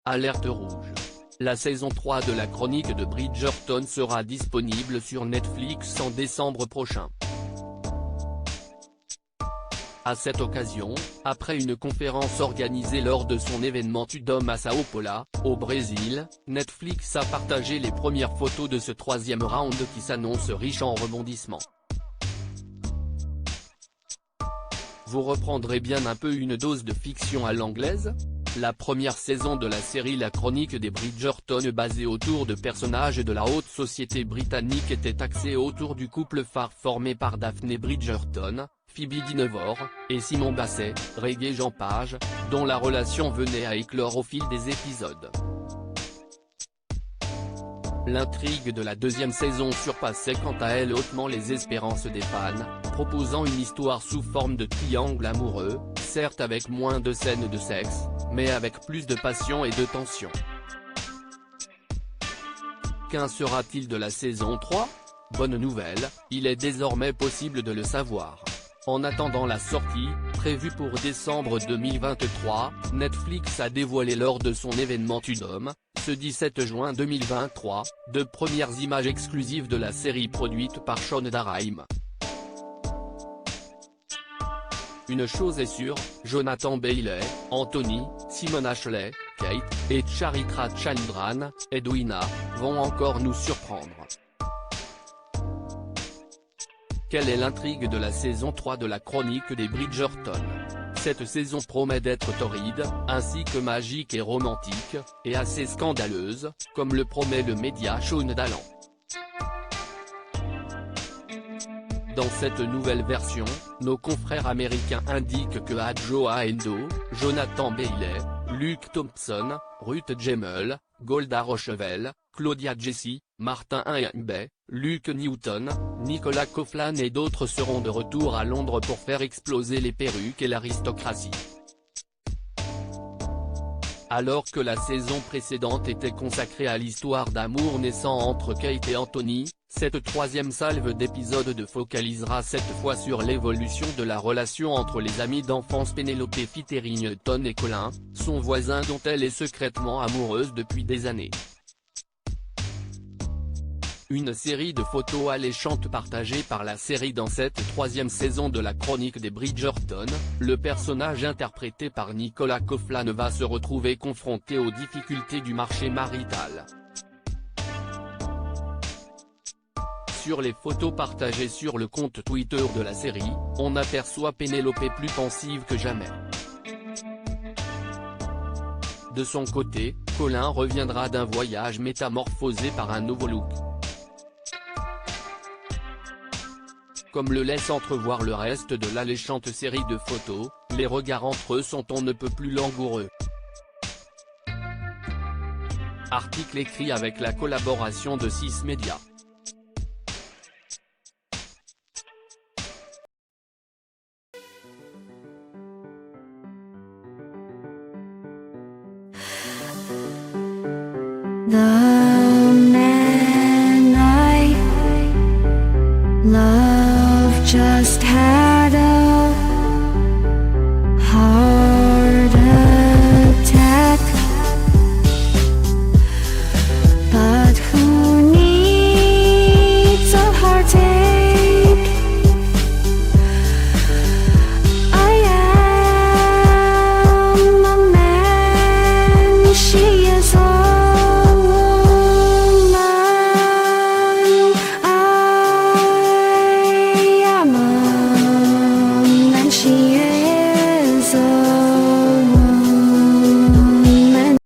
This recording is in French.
Alerte rouge. La saison 3 de la chronique de Bridgerton sera disponible sur Netflix en décembre prochain. À cette occasion, après une conférence organisée lors de son événement Tudum à Sao Paulo, au Brésil, Netflix a partagé les premières photos de ce troisième round qui s'annonce riche en rebondissements. Vous reprendrez bien un peu une dose de fiction à l'anglaise ? La première saison de la série La Chronique des Bridgerton, basée autour de personnages de la haute société britannique, était axée autour du couple phare formé par Daphne Bridgerton, Phoebe Dynevor, et Simon Basset, Regé-Jean Page, dont la relation venait à éclore au fil des épisodes. L'intrigue de la deuxième saison surpassait quant à elle hautement les espérances des fans, proposant une histoire sous forme de triangle amoureux, certes avec moins de scènes de sexe, mais avec plus de passion et de tension. Qu'en sera-t-il de la saison 3 ? Bonne nouvelle, il est désormais possible de le savoir. En attendant la sortie, prévue pour décembre 2023, Netflix a dévoilé lors de son événement Tudum, ce 17 juin 2023, de premières images exclusives de la série produite par Shonda Rhimes. Une chose est sûre, Jonathan Bailey, Anthony, Simon Ashley, Kate, et Charitra Chandran, Edwina, vont encore nous surprendre. Quelle est l'intrigue de la saison 3 de la chronique des Bridgerton ? Cette saison promet d'être torride, ainsi que magique et romantique, et assez scandaleuse, comme le promet le média Shondaland. Dans cette nouvelle version, nos confrères américains indiquent que Adjoa Endo, Jonathan Bailey, Luke Thompson, Ruth Gemmell, Golda Rochevelle, Claudia Jessie, Martin Hingbe, Luke Newton, Nicolas Coughlan et d'autres seront de retour à Londres pour faire exploser les perruques et l'aristocratie. Alors que la saison précédente était consacrée à l'histoire d'amour naissant entre Kate et Anthony, cette troisième salve d'épisodes focalisera cette fois sur l'évolution de la relation entre les amis d'enfance Penelope Featherington et Colin, son voisin dont elle est secrètement amoureuse depuis des années. Une série de photos alléchantes partagées par la série dans cette troisième saison de la chronique des Bridgerton, le personnage interprété par Nicolas Coughlan va se retrouver confronté aux difficultés du marché marital. Sur les photos partagées sur le compte Twitter de la série, on aperçoit Penelope plus pensive que jamais. De son côté, Colin reviendra d'un voyage métamorphosé par un nouveau look. Comme le laisse entrevoir le reste de l'alléchante série de photos, les regards entre eux sont on ne peut plus langoureux. Article écrit avec la collaboration de 6 médias. Love just had a heart.